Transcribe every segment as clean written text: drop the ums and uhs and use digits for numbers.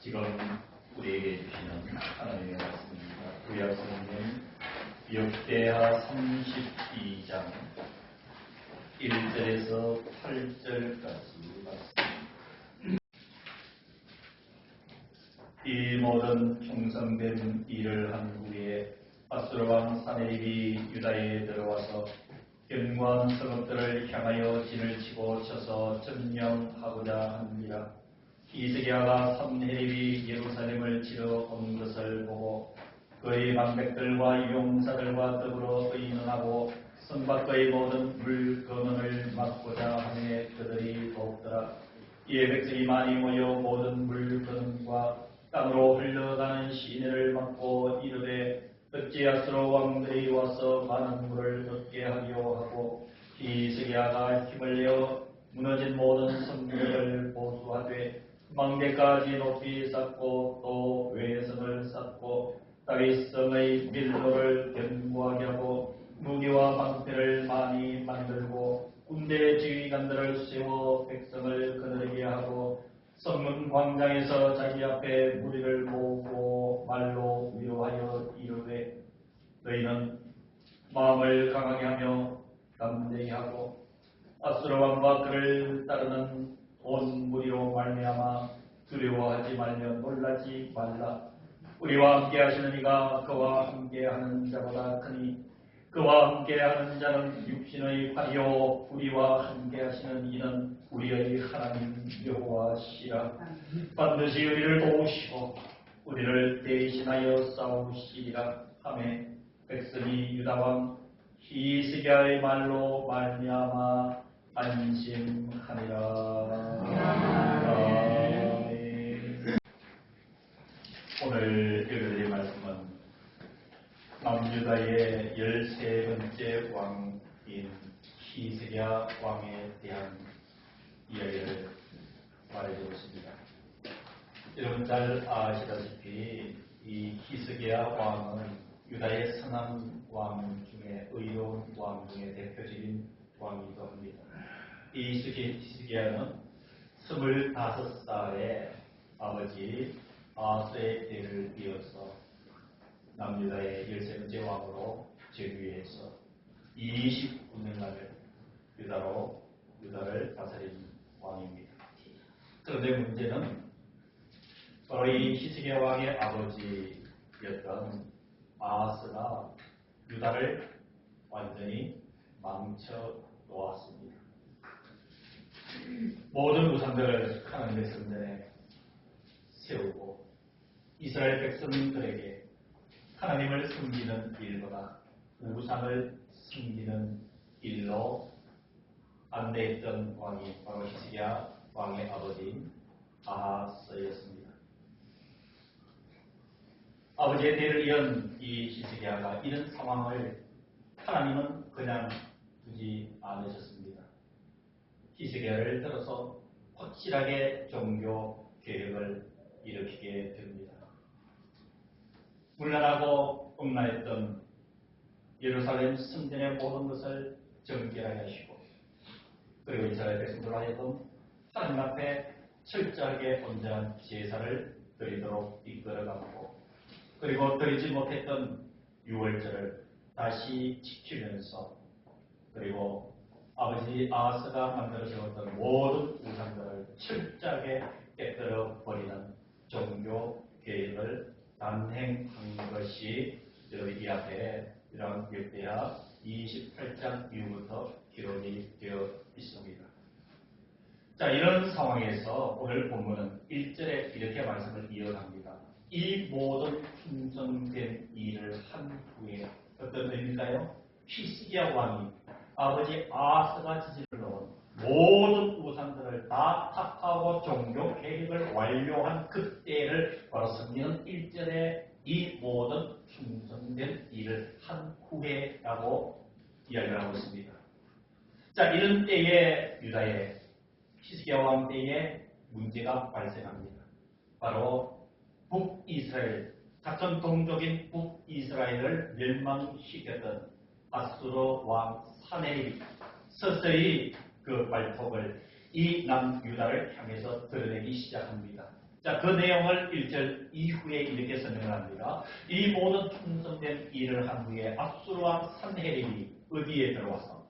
지금 우리에게 주시는 하나님의 말씀입니다. 구약 성경 역대하 32장 1절에서 8절까지 말씀. 이 모든 충성된 일을 한 후에 아수르 왕 사네립이 유다에 들어와서 견고한 성읍들을 향하여 진을 치고 쳐서 점령하고자 합니다. 히스기야가 선헤립이 예루살렘을 치러 온 것을 보고 그의 방백들과 용사들과 더불어 의논하고 성 밖의 모든 물건원을 막고자 하매 그들이 돕더라. 이에 백성이 많이 모여 모든 물건원과 땅으로 흘러가는 시내를 막고 이르되 어찌 아수르 왕들이 와서 많은 물을 얻게 하려 하고, 히스기야가 힘을 내어 무너진 모든 성벽을 보수하되 망대까지 높이 쌓고 또 외성을 쌓고 다윗성의 밀로를 견고하게 하고 무기와 방패를 많이 만들고 군대 지휘관들을 세워 백성을 거느리게 하고 성문 광장에서 자기 앞에 무리를 모으고 말로 위로하여 이르되 너희는 마음을 강하게 하며 담대히 하고 아수르 왕과 그를 따르는 온 무리로 말미암아 두려워하지 말며 놀라지 말라. 우리와 함께하시는 이가 그와 함께하는 자보다 크니 그와 함께하는 자는 육신의 팔이요 우리와 함께하시는 이는 우리의 하나님 여호와시라. 반드시 우리를 도우시고 우리를 대신하여 싸우시리라 하매 백성이 유다왕 히스기야의 말로 말미암아 안심하니라. 오늘 읽어드릴 말씀은 남유다의 13번째 왕인 히스기야 왕에 대한 이야기를 말해주고 있습니다. 여러분 잘 아시다시피 이 히스기야 왕은 유다의 선한 왕 중에 의로운 왕 중에 대표적인 왕이기도 합니다. 이 히스기야는 25살에 아버지 아하스의 때를 이어서 남유다의 13번째 왕으로 즉위해서 29년간을 유다를 다스린 왕입니다. 그런데 문제는 바로 이 히스기야 왕의 아버지였던 아하스가 유다를 완전히 망쳐 놓았습니다. 모든 우상들을 하나님의 성전에 세우고 이스라엘 백성들에게 하나님을 섬기는 일보다 우상을 섬기는 일로 안내했던 왕이 바로 히스기야 왕의 아버지인 아하스였습니다. 아버지의 대를 이은 이 히스기야가 이런 상황을 하나님은 그냥 두지 않으셨습니다. 히스기야를 들어서 확실하게 종교 개혁을 일으키게 됩니다. 문란하고 음란했던 예루살렘 성전의 모든 것을 정결하게 하시고 그리고 이스라엘 백성들로 하여금 하나님 앞에 철저하게 온전한 제사를 드리도록 이끌어가고 그리고 드리지 못했던 유월절을 다시 지키면서 그리고 아버지 아하스가 만들어 세웠던 모든 우상들을 철저하게 깨뜨려 버리는 종교 개혁을 단행한 것이 여러분 이 앞에 이런 역대하 28장 이후부터 기록이 되어 있습니다. 자, 이런 상황에서 오늘 본문은 1절에 이렇게 말씀을 이어갑니다. 이 모든 충성된 일을 한 후에 어떤 의미인가요? 히스기야 왕이 아버지 아하스가 지지를 놓은 모든 우상들을 다 탁하고 종교 개혁을 완료한 그때를 바로 성경은 1절에 이 모든 충성된 일을 한 후에라고 이야기를 하고 있습니다. 자, 이런 때에 유다의 히스기야 왕 때에 문제가 발생합니다. 바로 북이스라엘, 같은 동족인 북이스라엘을 멸망시켰던 아수르 왕 사네립이 서서히 그 발톱을 이 남유다를 향해서 드러내기 시작합니다. 자, 그 내용을 1절 이후에 이렇게 설명을 합니다. 이 모든 충성된 일을 한 후에 압수르와 산헤립이 어디에 들어와서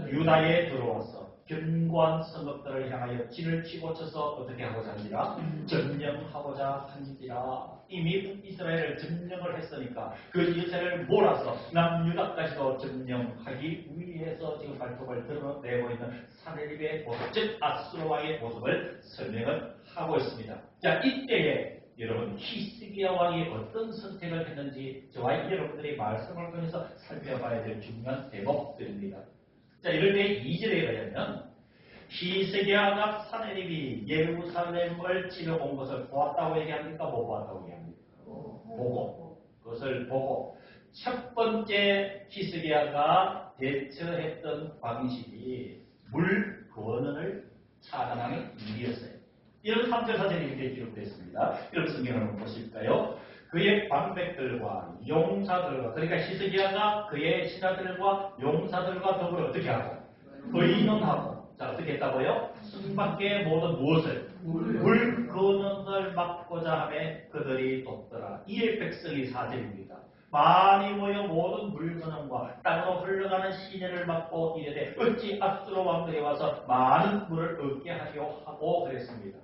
유다에 들어와서 견고한 성읍들을 향하여 진을 치고 쳐서 어떻게 하고자 하니라? 점령하고자 하니라. 이미 이스라엘을 점령을 했으니까 그 이스라엘을 몰아서 남유다까지도 점령하기 위해서 지금 발톱을 드러내고 있는 산헤립의 모습, 즉 아수르 왕의 모습을 설명을 하고 있습니다. 자, 이때에 여러분 히스기야 왕이 어떤 선택을 했는지 저와 여러분들이 말씀을 통해서 살펴봐야 될 중요한 대목들입니다. 자, 이럴 때 2절에 의하면 히스기야가 산헤립이 예루살렘을 치러온 것을 보았다고 얘기합니까? 못 보았다고 얘기합니까? 보고, 그것을 보고 첫 번째 히스기야가 대처했던 방식이 물 건원을 차단하는 일이었어요. 이런 3절 사전이 이렇게 기록되어 있습니다. 이런 성경을 한번 보실까요? 그의 방백들과 용사들과, 그러니까 히스기야가 그의 신하들과 용사들과 더불어 어떻게 하고? 의논하고. 자, 어떻게 했다고요? 승 밖의 모든 무엇을? 물 건원을 막고자 하며 그들이 돕더라. 이에 백성이 4절입니다. 많이 모여 모든 물 건원과 땅으로 흘러가는 시내를 막고 이르되 어찌 압수르 왕들이 와서 많은 물을 얻게 하려 하고 그랬습니다.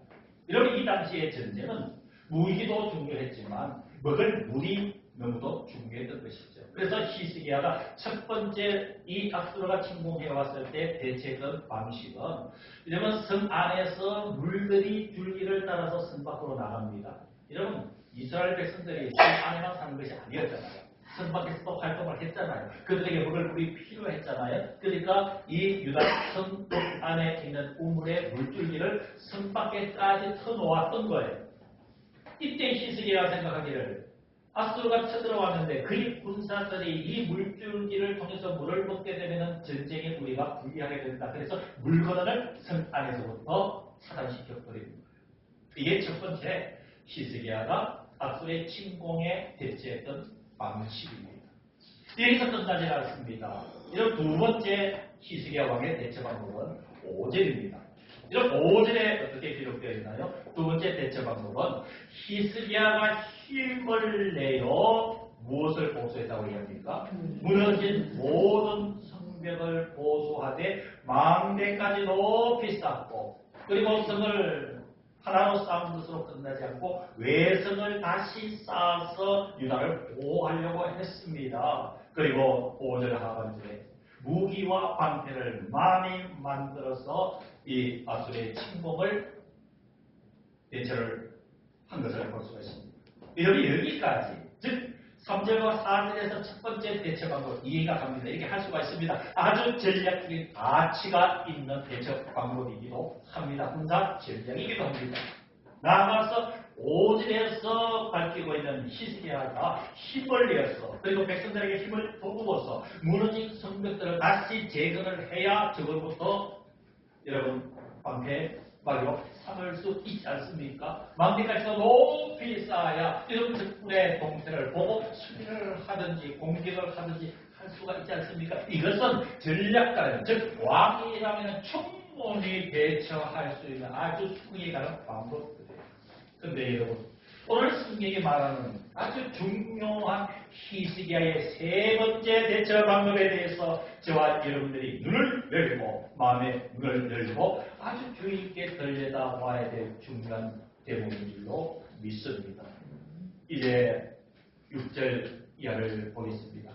여러분, 이 당시의 전쟁은 무기도 중요했지만 먹을 물이 너무도 중요했던 것이죠. 그래서 히스기야가 첫 번째 이 압수르가 침공해 왔을 때 대체했던 방식은, 이러면 성 안에서 물들이 줄기를 따라서 성 밖으로 나갑니다. 여러분, 이스라엘 백성들이 성 안에만 사는 것이 아니었잖아요. 성 밖에서도 활동을 했잖아요. 그들에게 먹을 물이 필요했잖아요. 그러니까 이 유다 성 안에 있는 우물의 물줄기를 성 밖에까지 터놓았던 거예요. 이때 히스기야가 생각하기를 아수르가 쳐들어왔는데 그의 군사들이 이 물줄기를 통해서 물을 먹게 되면 전쟁에 우리가 불리하게 된다. 그래서 물 건원을 성 안에서부터 차단시켜 버립니다. 이게 첫 번째 히스기야가 아수르의 침공에 대처했던 방식입니다. 여기서 끝나지 않습니다. 이런 두 번째 히스기야 왕의 대처 방법은 5절입니다. 이런 5절에 어떻게 기록되어 있나요? 두 번째 대처 방법은 히스기야가 힘을 내어 무엇을 보수했다고 얘기합니까? 무너진 모든 성벽을 보수하되 망대까지 높이 쌓고, 그리고 성을 하나로 쌓은 것으로 끝나지 않고 외성을 다시 쌓아서 유다를 보호하려고 했습니다. 그리고 5절 하반절에 무기와 방패를 많이 만들어서 이 아수르의 침공을 대처를 한 것을 볼 수가 있습니다. 여러분, 여기까지, 즉 3절과 4절에서 첫 번째 대처 방법 이해가 갑니다. 이렇게 할 수가 있습니다. 아주 전략적인 가치가 있는 대처 방법이기도 합니다. 혼자 전략이기도 합니다. 나아가서 5절에서 밝히고 있는 히스기야가 힘을 내어서, 그리고 백성들에게 힘을 돋구어서 무너진 성벽들을 다시 재건을 해야 저걸부터 여러분 방패 말로 삼을 수 있지 않습니까? 망대까지도 높이 쌓아야 이런 적군의 동태를 보고 수비를 하든지 공격을 하든지 할 수가 있지 않습니까? 이것은 전략가는, 즉 왕이라면 충분히 대처할 수 있는 아주 수위에 가는 방법들이에요. 그런데 여러분, 오늘 성경이 말하는 아주 중요한 히스기야의 세 번째 대처 방법에 대해서 저와 여러분들이 눈을 열고 마음의 눈을 열고 아주 주의 있게 들여다봐야 될 중요한 대목인 줄로 믿습니다. 이제 6절 이하를 보겠습니다.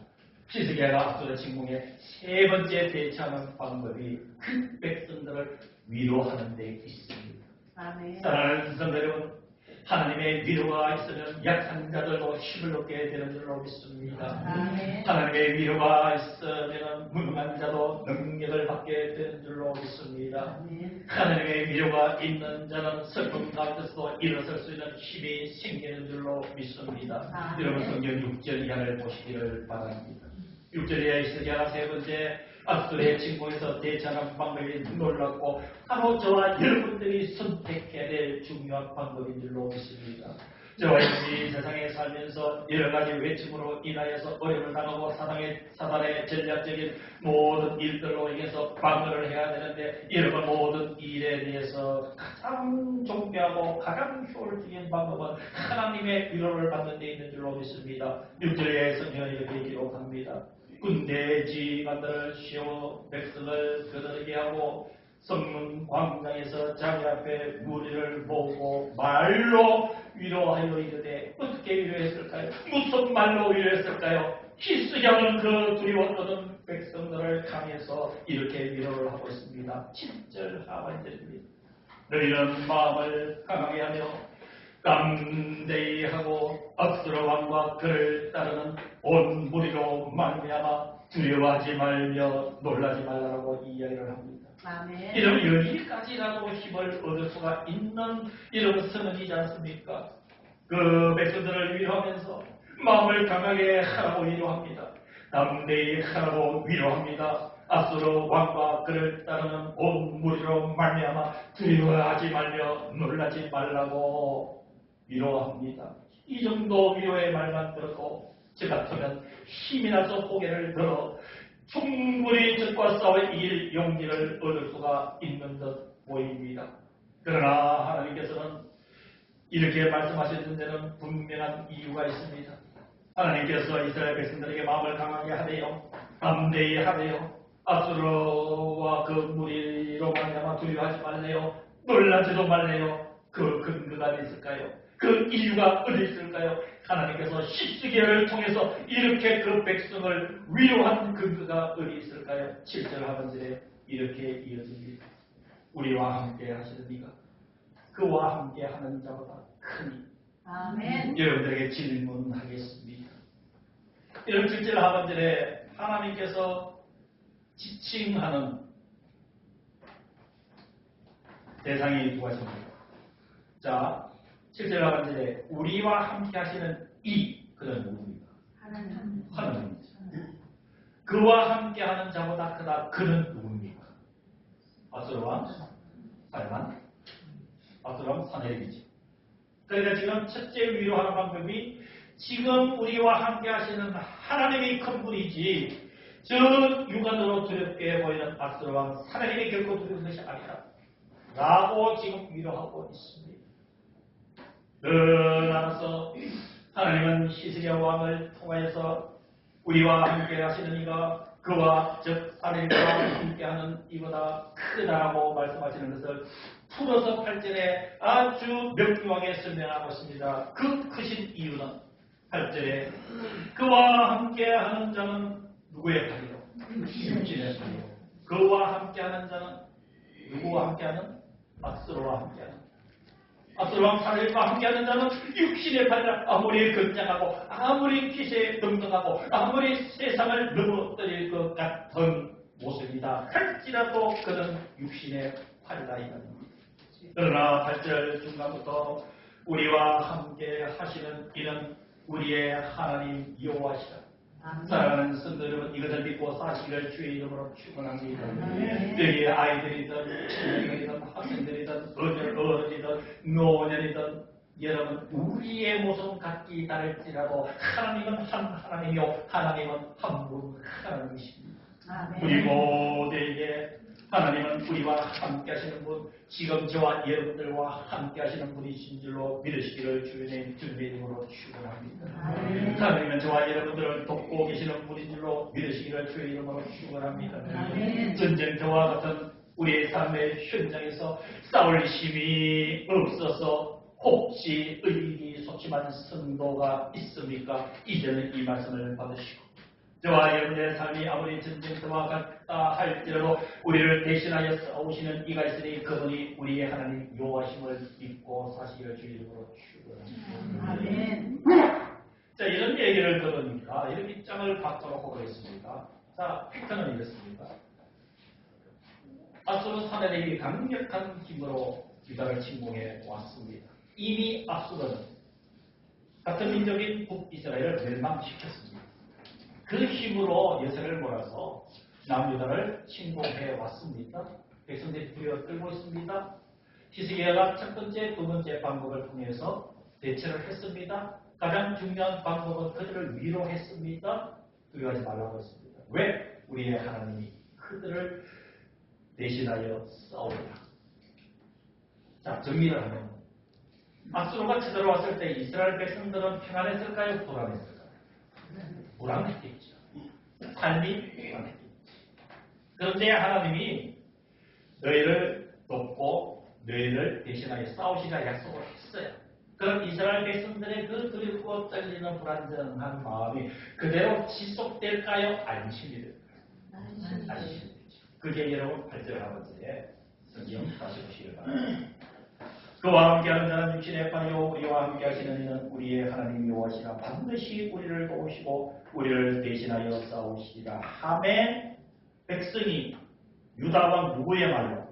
히스기야가 아수르 침공의 세 번째 대처하는 방법이 그 백성들을 위로하는 데 있습니다. 아멘. 사랑하는 성도 여러분, 하나님의 위로가 있으면 약한 자들도 힘을 얻게 되는 줄로 믿습니다. 아멘. 하나님의 위로가 있으면 무능한 자도 능력을 받게 되는 줄로 믿습니다. 아멘. 하나님의 위로가 있는 자는 슬픔 가운데서도 일어설 수 있는 힘이 생기는 줄로 믿습니다. 아멘. 여러분, 성경 6절 이하를 보시기를 바랍니다. 6절 이하에 히스기야가 세 번째 아수르의 침공에서 대처하는 방법이 놀랍고 바로 저와 여러분들이 선택해야 될 번째 중요한 방법인 줄로 믿습니다. 저와 여러분이 세상에 살면서 여러 가지 외침으로 인하여서 어려움을 당하고 사단의 전략적인 모든 일들로 인해서 방어를 해야 되는데 이런 모든 일에 대해서 가장 존귀하고 가장 효율적인 방법은 하나님의 위로를 받는 데 있는 줄로 믿습니다. 6절에 성경은 이렇게 기록합니다. 군대 지휘관들을 세워 백성을 거느리게 하고 성문 광장에서 자기 앞에 무리를 모으고 말로 위로하여 이르되 어떻게 위로했을까요? 무슨 말로 위로했을까요? 히스기야는 그 두려웠던 백성들을 향해서 이렇게 위로를 하고 있습니다. 7절 하반절입니다. 너희는 마음을 강하게 하며 깜대히 하고 압수로 왕과 그를 따르는 온 무리로 말미암아 두려워하지 말며 놀라지 말라고 이야기를 합니다. 아멘. 이런 여기까지라도 힘을 얻을 수가 있는 이런 선언이지 않습니까? 그 백성들을 위로하면서 마음을 강하게 하라고 위로합니다. 담대히 하라고 위로합니다. 앞서로 왕과 그를 따르는 온 무리로 말미암아 두려워하지 말며 놀라지 말라고 위로합니다. 이 정도 위로의 말만 들어도 저 같으면 힘이 나서 고개를 들어 충분히 적과 싸워 이길 용기를 얻을 수가 있는 듯 보입니다. 그러나 하나님께서는 이렇게 말씀하시는 데는 분명한 이유가 있습니다. 하나님께서 이스라엘 백성들에게 마음을 강하게 하래요. 담대히 하래요. 아수르와 그 무리로 말미암아 두려워하지 말래요. 놀라지도 말래요. 그 근거가 어디 있을까요? 그 이유가 어디 있을까요? 하나님께서 히스기야를 통해서 이렇게 그 백성을 위로한 근거가 어디 있을까요? 7절 하반절에 이렇게 이어집니다. 우리와 함께 하시는 이가 그와 함께 하는 자보다 크니. 아멘. 여러분들에게 질문하겠습니다. 이런 7절 하반절에 하나님께서 지칭하는 대상이 누구십니까? 자, 7절 하반절에 우리와 함께 하시는 그는 누구입니까? 하나님입니다. 그와 함께 하는 자보다 크다. 그는 누구입니까? 아수르왕 살만 아수르왕 사내립이죠. 그러니까 지금 첫째 위로하는 방법이 지금 우리와 함께 하시는 하나님이 큰 분이지 저 육안으로 두렵게 보이는 아수르왕 사내립이 결코 두려운 것이 아니라 라고 지금 위로하고 있습니다. 나아가서 하나님은 히스기야 왕을 통하여서 우리와 함께 하시는 이가 그와 즉 사내립과 함께하는 이보다 크다라고 말씀하시는 것을 풀어서 8절에 아주 명료하게 설명하고 있습니다. 그 크신 이유는 8절에 그와 함께하는 자는 누구의 팔이요? 육신의 팔이요. 그와 함께하는 자는 누구와 함께하는? 아수르와 함께하는. 아수르왕 사내립과 함께하는 자는 육신의 팔이라. 아무리 건장하고 아무리 기세에 등등하고 아무리 세상을 넘어뜨릴 것 같은 모습이다 할지라도 그는 육신의 팔이다 이 말입니다. 그러나 8절 중간부터 우리와 함께 하시는 이는 우리의 하나님 여호와시라. 사랑하는 성도 여러분, 이것을 믿고 사시기를 주의 이름으로 축원합니다. 여기 아이들이든 청년이든 학생들이든 어른이든 노년이든 여러분 우리의 모습 같기 다를지라도 하나님은 한 하나님이요 하나님은 한 분 하나님이십니다. 우리 모두에게 하나님은 우리와 함께 하시는 분, 지금 저와 여러분들과 함께 하시는 분이신 줄로 믿으시기를 주님의 이름으로 축원합니다. 하나님은 저와 여러분들을 돕고 계시는 분인 줄로 믿으시기를 주의 이름으로 축원합니다. 전쟁터와 같은 우리의 삶의 현장에서 싸울 힘이 없어서 혹시 의기 소침한 성도가 있습니까? 이제는 이 말씀을 받으시고 저와 여러분의 삶이 아무리 전쟁터와 같다 할지라도 우리를 대신하여 싸우시는 이가 있으니 그분이 우리의 하나님 여호와심을 믿고 사시기를 주의 이름으로 축원합니다. 아멘. 자, 이런 얘기를 들으니까 이런 입장을 갖도록 하겠습니다. 자, 팩트는 이렇습니다. 아수르 사내립이 강력한 힘으로 유다를 침공해 왔습니다. 이미 아수르는 같은 민족인 북이스라엘을 멸망시켰습니다. 그 힘으로 여세를 몰아서 남유다를 침공해 왔습니다. 백성들이 두려워 떨고 있습니다. 히스기야가 첫 번째, 두 번째 방법을 통해서 대처를 했습니다. 가장 중요한 방법은 그들을 위로했습니다. 두려워하지 말라고 했습니다. 왜? 우리의 하나님이 그들을 대신하여 싸우리라. 자, 정리를 하면 아수르가 쳐들어왔을 때 이스라엘 백성들은 평안했을까요? 불안했을까요? 불안했겠죠. 삶이 불안했겠죠. 그런데 하나님이 너희를 돕고 너희를 대신하여 싸우시라 약속을 했어요. 그럼 이스라엘 백성들의 그 두렵고 떨리는 불안정한 마음이 그대로 지속될까요? 안심이 될까요? 안심이 되죠. 그게 여러분 8절 하반절에 성경 다시 보시길 바랍니다. 그와 함께하는 자는 육신의 판이요 우리와 함께하시는 이는 우리의 하나님 여호와시라. 반드시 우리를 도우시고 우리를 대신하여 싸우시리라. 하매 백성이 유다 왕 누구의 말로?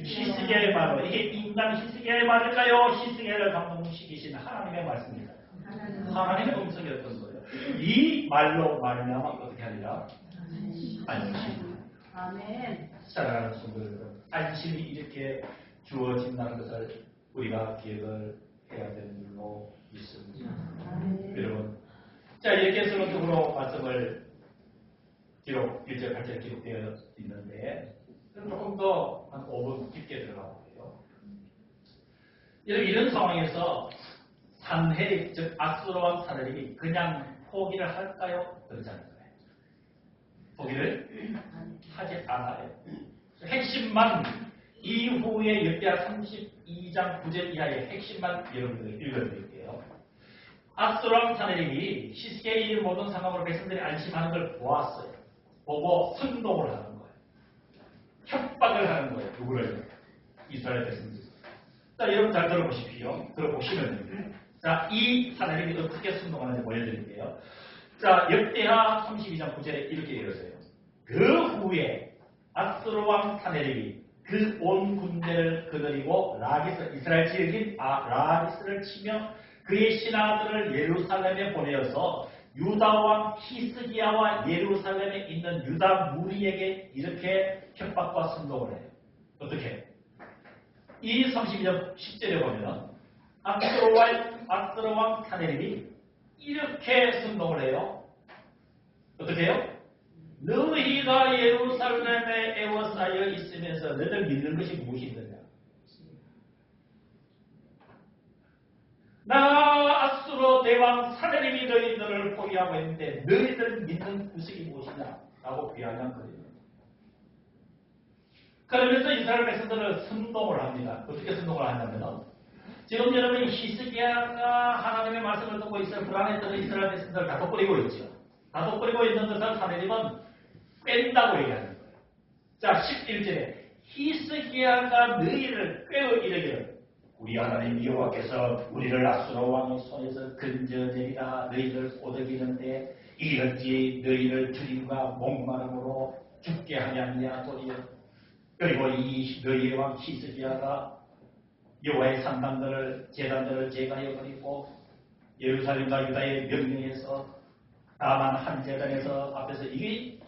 히스기야의 말로. 이게 인간 히스기야의 말일까요? 히스기야를 감동시키신 하나님의 말씀입니다. 하나님의 음성이었던 거예요. 이 말로 말미암아 어떻게 하리라? 안심. 아멘. 사랑하는 성도 여러분, 안심이 이렇게 주어진다는 것을 우리가 기억을 해야 되는 줄로 믿습니다. 여러분, 자 이렇게 서론적으로 말씀을 기록 1절 8절 기록되어 있는데 조금 더 한 5분 깊게 들어가 볼게요. 이런 상황에서 산헤립 즉 아수르 왕 산헤립이 그냥 포기를 할까요? 그렇지 않을까요? 포기를 하지 않아요. 핵심만 이후에 역대하 32장 9절 이하의 핵심만 여러분들 읽어드릴게요. 아수르 왕 산헤립이 히스기야의 모든 상황으로 백성들이 안심하는 걸 보았어요. 보고 선동을 하는 거예요. 협박을 하는 거예요. 누구를? 이스라엘 백성들. 자, 여러분 잘 들어보십시오. 들어보시면 자, 이 산헤립이 어떻게 선동하는지 보여드릴게요. 자, 역대하 32장 9절에 이렇게 읽으세요. 그 후에 아수르 왕 산헤립이 그 온 군대를 거느리고 라기스, 이스라엘 지역인 라기스를 치며 그의 신하들을 예루살렘에 보내어서 유다 왕 히스기야와 예루살렘에 있는 유다 무리에게 이렇게 협박과 선동을 해요. 어떻게? 이 32절 10절에 보면 아수르 왕 산헤립이 이렇게 선동을 해요. 어떻게 해요? 너희가 예루살렘에 에워싸여 있으면서 너희들 믿는 것이 무엇이 있느냐? 나 아수르 대왕 산헤립이 너희들을 포기하고 있는데 너희들 믿는 구석이 무엇이냐? 라고 비아냥거려요. 그러면서 이스라엘 백성들을 선동을 합니다. 어떻게 선동을 하냐면 지금 여러분이 히스기야가 하나님의 말씀을 듣고 있어 불안했던 이스라엘 백성들을 다독거리고 있죠. 다독거리고 있는 것을 산헤립은 뺀다고 얘기하는 거예요. 자, 11절에 히스기야가 너희를 꿰어 이르기를 우리 하나님 여호와께서 우리를 아수르 왕의 손에서 건져내리라. 너희를 꼬드기는데 이런지 너희를 주림과 목마름으로 죽게 하지 아니하도리요. 그리고 이 너희의 왕 히스기야가 여호와의 산당들을 제단들을 제거하여 버리고 예루살렘과 유다의 명령에서 다만 한 제단에서 앞에서 이게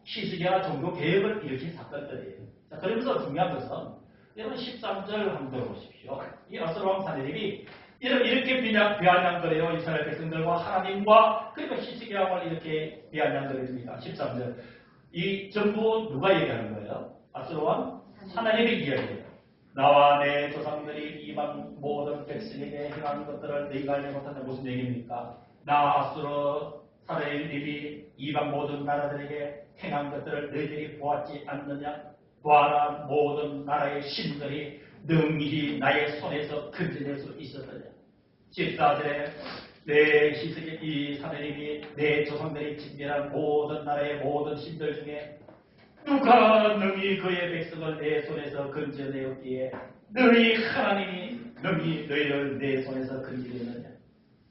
히스기야 종교 개혁을 일으킨 사건들이에요. 자, 그러면서 중요한 것은 여러분 13절 한번 들어보십시오. 이 아수르 왕 산헤립이 이렇게 비아냥거려요. 이스라엘 백성들과 하나님과 그리고 히스기야 왕을 이렇게 비아냥거립니다. 13절 이 전부 누가 얘기하는 거예요? 아수르 왕 산헤립이 이야기해요. 나와 내 조상들이 이방 모든 백성에게 행한 것들을 너희가 알지 못한다. 무슨 얘기입니까? 나 아수르 산헤립이 이방 모든 나라들에게 행한 것들을 너희들이 보았지 않느냐? 보아라, 모든 나라의 신들이 능히 나의 손에서 건져낼 수 있었느냐? 14절에 내 히스기야 이 산헤립이 내 조상들이 진멸한 모든 나라의 모든 신들 중에 누가 능히 그의 백성을 내 손에서 건져내었기에 너희 하나님이 능히 너희를 내 손에서 건지겠느냐?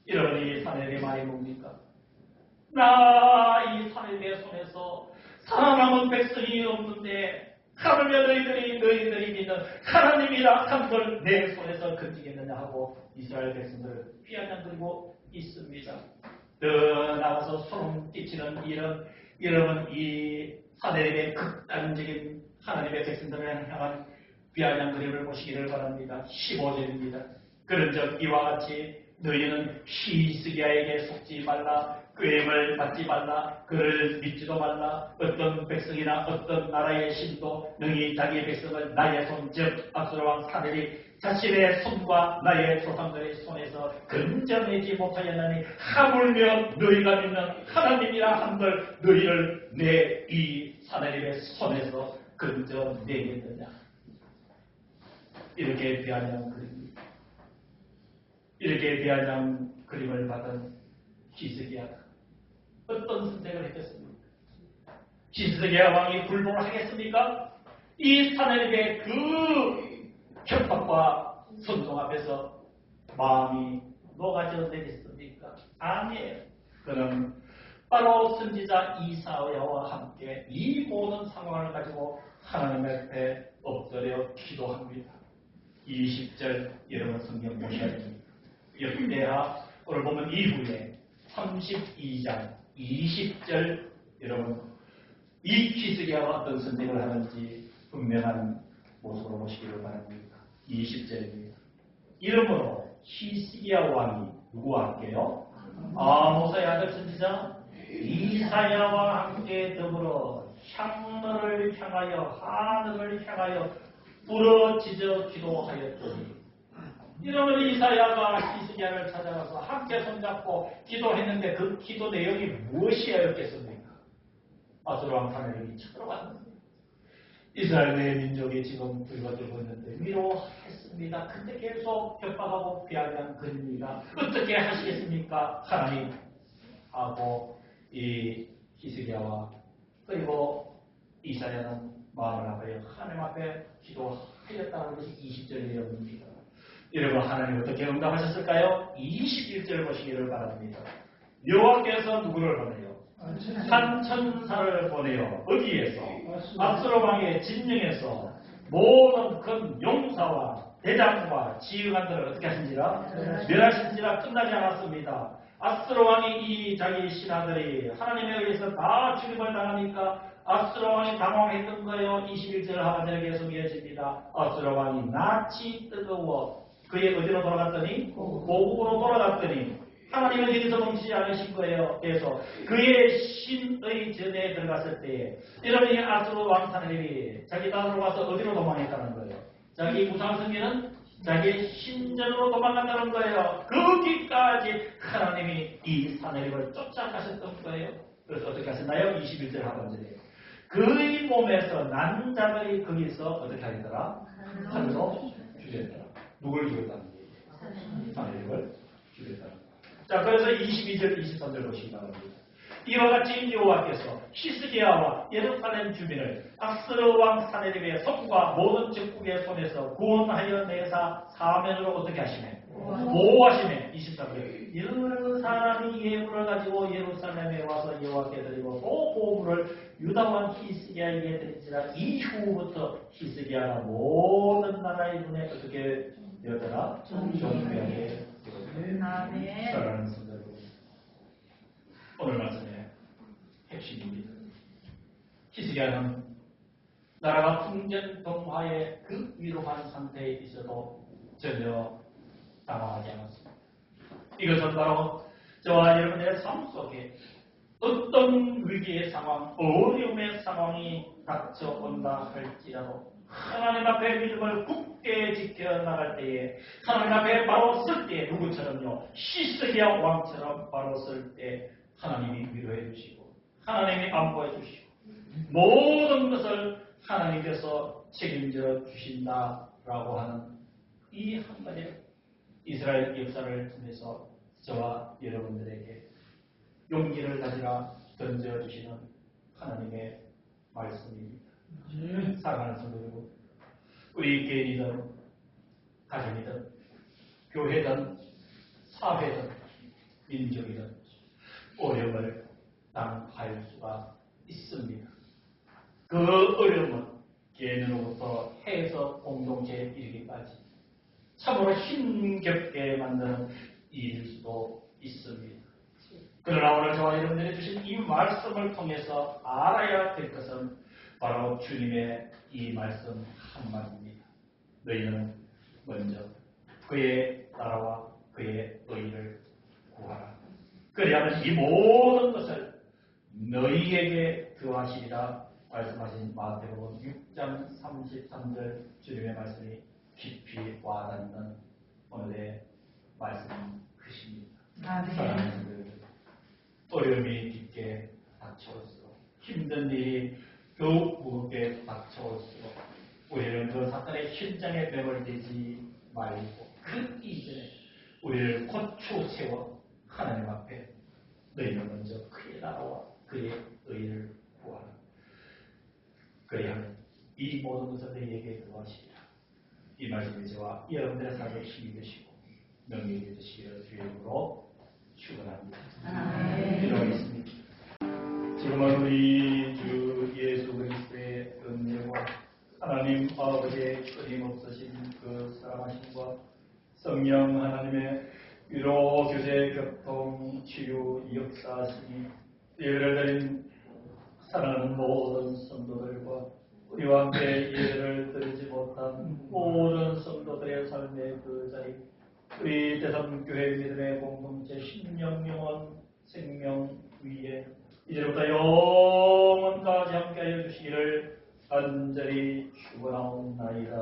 여러분 이 산헤립의 말이 뭡니까? 나 이 산헤립의 손에서 살아남은 백성이 없는데 하물며 너희들이 믿는 하나님이라 한들 내 손에서 건지겠느냐 하고 이스라엘 백성들을 비아냥거리고 있습니다. 더 나가서 소름 끼치는 일은 여러분 이 산헤립의 극단적인 하나님의 백성들을 향한 귀한 그림을 보시기를 바랍니다. 15절입니다. 그런즉 이와 같이 너희는 히스기야에게 속지 말라. 꾀임을 받지 말라. 그를 믿지도 말라. 어떤 백성이나 어떤 나라의 신도 능히 자기 백성을 나의 손 즉 압수로왕 사들이 자신의 손과 나의 조상들의 손에서 건져내지 못하였나니 하물며 너희가 믿는 하나님이라 한들 너희를 내 이 사내립의 손에서 건져내겠느냐. 이렇게 비아냥 그립니다. 이렇게 비아냥 그림을 받은 히스기야가 어떤 선택을 했겠습니까? 히스기야 왕이 불복을 하겠습니까? 이 사내립의 그 협박과 선동 앞에서 마음이 녹아져 내겠습니까? 아니에요. 그는 바로 선지자 이사야와 함께 이 모든 상황을 가지고 하나님 앞에 엎드려 기도합니다. 20절 여러분 성경 보셔야 됩니다. 역대하 오늘 보면 이후에 32장 20절 여러분 이 히스기야가 어떤 선택을 하는지 분명한 모습으로 보시기를 바랍니다. 20절입니다. 이러므로 히스기야 왕이 누구와 함께요? 아모스의 아들 선지자 이사야와 함께 더불어 향로를 향하여 하늘을 향하여 부러지져 기도하였더니 이러면 이사야가 히스기야를 찾아가서 함께 손잡고 기도했는데 그 기도 내용이 무엇이었겠습니까? 아수르왕 사내립이 쳐들어갔는데 이스라엘 내 민족이 지금 불거들고 있는데 위로했습니다. 근데 계속 협박하고 피하면 그입니다. 어떻게 하시겠습니까? 하나님 하고 이 히스기야와 그리고 이사야는 마음을 아파요. 하나님 앞에 기도하였다는 것이 20절의 내용입니다. 여러분 하나님 어떻게 응답하셨을까요? 21절 보시기를 바랍니다. 여호와께서 누구를 보내요? 산천사를 보내요. 어디에서? 압수로 왕의 진영에서 모든 큰 용사와 대장과 지휘관들을 어떻게 하신지라? 멸하신지라 끝나지 않았습니다. 압수로 왕이 이 자기 신하들이 하나님에 의해서 다 죽임을 당하니까 압수로 왕이 당황했던 거예요. 21절 하반절에 계속 이어집니다. 압수로 왕이 낯이 뜨거워 그의 어디로 돌아갔더니 고국으로 돌아갔더니 하나님은 여기서 멈추지 않으신 거예요. 그래서 그의 신의 전에 들어갔을 때에 여러분이 아수르 왕 사내립이 자기 나라로 가서 어디로 도망했다는 거예요. 자기 우상 성기는 자기 신전으로 도망간다는 거예요. 거기까지 하나님이 이 사내립을 쫓아가셨던 거예요. 그래서 어떻게 하셨나요? 21절 하반절에 그의 몸에서 난 자들이 거기서 어떻게 하겠더라? 칼로 죽였더라. 누굴 죽였다는 거예요? 사내립을 죽였다는 거예요. 자, 그래서 22절, 23절 보시기 바랍니다. 이와 같이 여호와께서 히스기야와 예루살렘 주민을 아스르 왕 사내립의 손과 모든 적국의 손에서 구원하여 내사 사면으로 어떻게 하시네? 보호하시네. 23절. 여러 사람이 예물을 가지고 예루살렘에 와서 여호와께 드리고 또 보물을 유다 왕 히스기야에게 드린지라 이후부터 히스기야가 모든 나라의 눈에 어떻게 되었더라? 존귀하게 사랑하는 성도 여러분, 오늘 말씀의 핵심입니다. 히스기야는 나라가 풍전등화의 극위로한 상태에 있어도 전혀 당황하지 않았습니다. 이것은 바로 저와 여러분의 삶 속에 어떤 위기의 상황, 어려움의 상황이 닥쳐온다 할지라도 하나님 앞에 믿음을 굳게 지켜나갈 때에 하나님 앞에 바로 설 때 누구처럼요? 히스기야 왕처럼 바로 설 때 하나님이 위로해 주시고 하나님이 안보해 주시고 모든 것을 하나님께서 책임져 주신다라고 하는 이 한 가지 이스라엘 역사를 통해서 저와 여러분들에게 용기를 가지라 던져주시는 하나님의 말씀입니다. 사랑하는 성도 여러분, 우리 개인이든 가정이든 교회든 사회든 민족이든 어려움을 당할 수가 있습니다. 그 어려움은 개인으로부터 해서 공동체에 이르기까지 참으로 힘겹게 만드는 일일 수도 있습니다. 그러나 오늘 저와 여러분들이 주신 이 말씀을 통해서 알아야 될 것은 바로 주님의 이 말씀 한마디입니다. 너희는 먼저 그의 나라와 그의 의를 구하라. 그리하면 이 모든 것을 너희에게 더하시리라 말씀하신 마태복음 6장 33절 주님의 말씀이 깊이 와닿는 오늘의 말씀인 것입니다. 사랑하는 성도들, 어려움이 깊게 닥쳐올수록 힘든 일이 더욱 무겁게 닥쳐올수록 우리는 그 사탄의 현장에 매몰되지 말고 그 이전에 우리를 고쳐 세워 하나님 앞에 너희는 먼저 그의 나라와 그의 의를 구하라. 그래야 이 모든 것을 너희에게 더하시리라. 이 말씀이 저와 여러분들의 삶에 힘이 되시고 명예이 되시기를 주의 이름으로 축원합니다. 기도하겠습니다. 지금은 우리 주 예수 그리스도의 은혜와 하나님 아버지의 끊임없으신 그 사랑하심과 성령 하나님의 위로 교제 교통 치유 역사하시니 예배를 드린 사랑하는 모든 성도들과 우리와 함께 예배를 드리지 못한 모든 성도들의 삶의 그 자리 우리 대성교회 믿음의 공동체 신령 영원 생명 위에 이제부터 영원까지 함께하여 주시기를 간절히 축원하옵나이다.